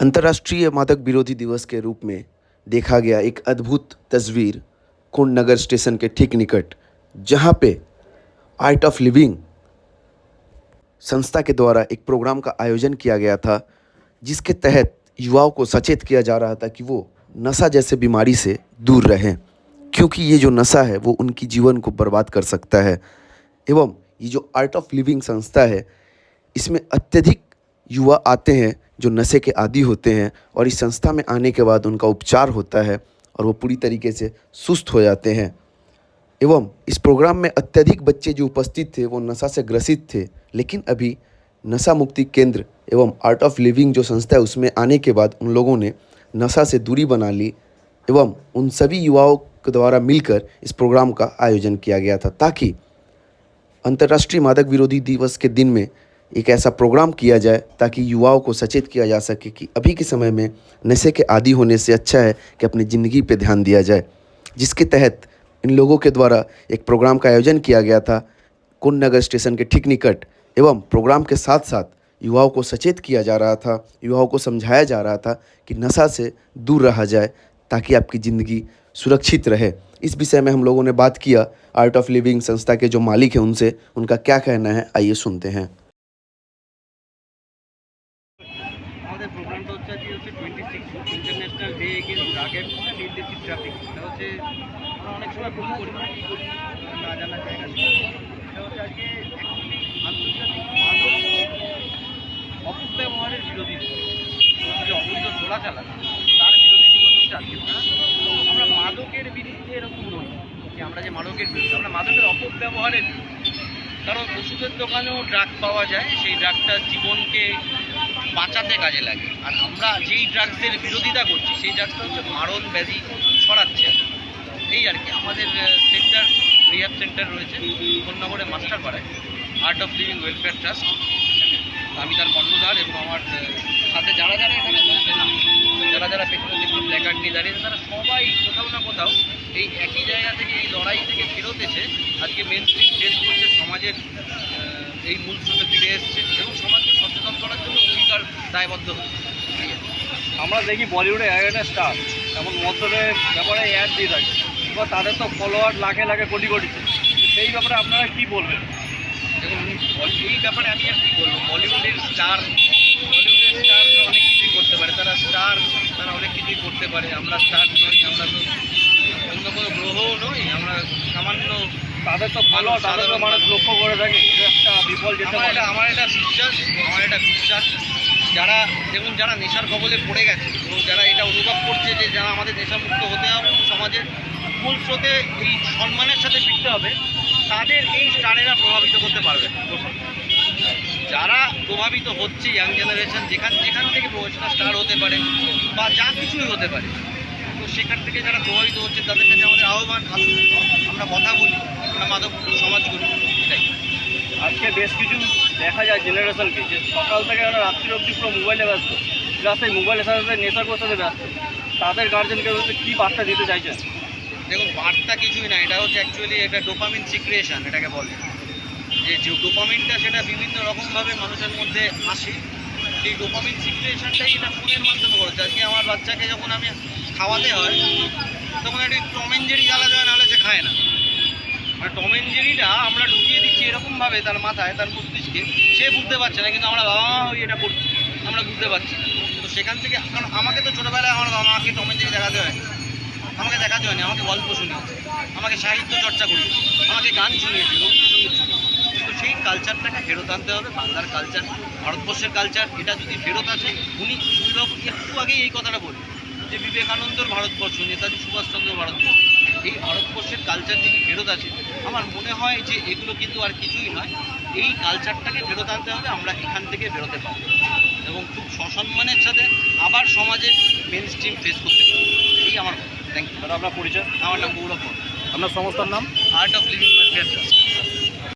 अंतर्राष्ट्रीय मादक विरोधी दिवस के रूप में देखा गया एक अद्भुत तस्वीर कुंड नगर स्टेशन के ठीक निकट, जहां पे आर्ट ऑफ लिविंग संस्था के द्वारा एक प्रोग्राम का आयोजन किया गया था, जिसके तहत युवाओं को सचेत किया जा रहा था कि वो नशा जैसे बीमारी से दूर रहें, क्योंकि ये जो नशा है वो उनकी जीवन को बर्बाद कर सकता है। एवं ये जो आर्ट ऑफ लिविंग संस्था है, इसमें अत्यधिक युवा आते हैं जो नशे के आदी होते हैं, और इस संस्था में आने के बाद उनका उपचार होता है और वो पूरी तरीके से सुस्त हो जाते हैं। एवं इस प्रोग्राम में अत्यधिक बच्चे जो उपस्थित थे वो नशा से ग्रसित थे, लेकिन अभी नशा मुक्ति केंद्र एवं आर्ट ऑफ लिविंग जो संस्था है उसमें आने के बाद उन लोगों ने नशा से दूरी बना ली। एवं उन सभी युवाओं के द्वारा मिलकर इस प्रोग्राम का आयोजन किया गया था, ताकि अंतर्राष्ट्रीय मादक विरोधी दिवस के दिन में एक ऐसा प्रोग्राम किया जाए ताकि युवाओं को सचेत किया जा सके कि अभी के समय में नशे के आदी होने से अच्छा है कि अपनी ज़िंदगी पे ध्यान दिया जाए। जिसके तहत इन लोगों के द्वारा एक प्रोग्राम का आयोजन किया गया था कुंड नगर स्टेशन के ठीक निकट, एवं प्रोग्राम के साथ साथ युवाओं को सचेत किया जा रहा था, युवाओं को समझाया जा रहा था कि नशा से दूर रहा जाए ताकि आपकी ज़िंदगी सुरक्षित रहे। इस विषय में हम लोगों ने बात किया आर्ट ऑफ लिविंग संस्था के जो मालिक हैं उनसे, उनका क्या कहना है आइए सुनते हैं। আমাদের প্রোগ্রামটা হচ্ছে আজকে 26 international day against drug and illicit traffic. এটা হচ্ছে আমরা অনেক সময় ভুল করি না জানার জায়গা থেকে। এটা হচ্ছে আজকে অ্যাকচুয়ালি আন্তর্জাতিক মাদক অপব্যবহারের বিরোধী দিবস। যে অবৈধ চোরাচালান তার বিরোধী দিবস হচ্ছে আজকে। আমরা মাদকের বিরুদ্ধে এরকম নই যে আমরা যে মাদকের বিরুদ্ধে, আমরা মাদকের অপব্যবহারের বিরুদ্ধে। কারণ ওষুধের দোকানেও ড্রাগ পাওয়া যায়, সেই ড্রাগটা জীবনকে বাঁচাতে কাজে লাগে। আর আমরা যেই ড্রাগসের বিরোধিতা করছি সেই ড্রাগসটা হচ্ছে মারণ ব্যাধি ছড়াচ্ছে। এই আর কি। আমাদের সেন্টার রিহ্যাব সেন্টার রয়েছে কোন্নগরে মাস্টারপাড়ায়, art of living welfare trust. আমি তার কর্ণধার এবং আমার সাথে যারা যারা এখানে যারা পেছনে দেখুন প্ল্যাকার্ড নিয়ে দাঁড়িয়েছে, তারা সবাই কোথাও না কোথাও এই একই জায়গা থেকে, এই লড়াই থেকে ফেরত এসে আজকে মেন স্ট্রিম ফেস করছে, সমাজের এই মূল স্রোতে ফিরে এসছে এবং সমাজকে সচেতন করার জন্য অঙ্গীকার দায়বদ্ধ হচ্ছে। আমরা দেখি বলিউডে একটা স্টার এমন মদ্যপের ব্যাপারে অ্যাড দিয়ে থাকে, এবার তাদের তো ফলোয়ার লাখে লাখে কোটি কোটিতে। সেই ব্যাপারে আপনারা কী বলবেন? দেখুন, এই ব্যাপারে আমি আর কী বলবো। বলিউডের স্টার অনেক কিছুই করতে পারে, তারা স্টার, তারা অনেক কিছুই করতে পারে। আমরা স্টার নই, আমরা তো অন্য কোনো গ্রহও নই, আমরা সামান্য। তাদের তো ভালো, তাদের তো মানুষ লক্ষ্য করে থাকে একটা বিফল যেতে পারে। আমার এটা বিশ্বাস যারা নেশার কবলে পড়ে গেছে এবং যারা এটা অনুভব করছে যে যারা আমাদের নেশামুক্ত হতে হবে, সমাজের মূল স্রোতে এই সম্মানের সাথে ফিরতে হবে, তাদের এই স্টারেরা প্রভাবিত করতে পারবে। যারা প্রভাবিত হচ্ছে ইয়াং জেনারেশন, যেখান থেকে প্রফেশনাল স্টার হতে পারে বা যা কিছুই হতে পারে, তো সেখান থেকে যারা প্রভাবিত হচ্ছে তাদের কাছে আমাদের আহ্বান, আমরা কথা বলি, আমরা মাদক সমাজ করি। এটাই। আজকে বেশ কিছু দেখা যায় জেনারেশনকে যে সকাল থেকে ওরা রাত্রি অবধি পুরো মোবাইলে ব্যস্ত, প্লাস এই মোবাইলের সাথে সাথে নেশার সাথে ব্যস্ত। তাদের গার্জেনকে কী বার্তা দিতে চাইছেন? দেখুন, বার্তা কিছুই না, এটা হচ্ছে অ্যাকচুয়ালি এটা ডোপামিন সিক্রিয়েশন এটাকে বলে। যে ডোপামিনটা সেটা বিভিন্ন রকমভাবে মানুষের মধ্যে আসে, সেই ডোপামিন সিক্রিয়েশনটাই এটা ফোনের মাধ্যমে করেছে। আজকে আমার বাচ্চাকে যখন আমি খাওয়াতে হয় তখন একটি টম অ্যান্ড জেরি জ্বালা দেওয়া, নাহলে সে খায় না। মানে টম অ্যান্ড জেরিটা আমরা ঢুকিয়ে দিচ্ছি এরকমভাবে তার মাথায়, তার মস্তিষ্কে, সে বুঝতে পারছে না, কিন্তু আমরা বাবা মা ওই এটা করছি, আমরা বুঝতে পারছি। তো সেখান থেকে, কারণ আমাকে তো ছোটোবেলায় আমার বাবা মাকে টম অ্যান্ড জেরি দেখাতে হয়, আমাকে দেখাতে হয়নি, আমাকে গল্প শুনিয়েছে, আমাকে সাহিত্য চর্চা করেছে, আমাকে গান শুনিয়েছে, রবীন্দ্রসঙ্গীত শুনিয়েছে। তো সেই কালচারটাকে ফেরত আনতে হবে, বাংলার কালচার, ভারতবর্ষের কালচার, এটা যদি ফেরত আসে। উনি একটু আগেই এই কথাটা বলি যে বিবেকানন্দর ভারতবর্ষ, নেতাজি সুভাষচন্দ্র ভারতবর্ষ, এই ভারতবর্ষের কালচার যদি ফেরত আসে, আমার মনে হয় যে এগুলো কিন্তু আর কিছুই নয়, এই কালচারটাকে ফেরত আনতে হবে। আমরা এখান থেকে বেরোতে পারবো এবং খুব সসম্মানের সাথে আবার সমাজের মেন স্ট্রিম ফেস করতে পারবো। এই আমার। Thank you. আপনার পরিচয়? আমার নাম গৌরব। আপনার সংস্থার নাম? Art of living welfare trust.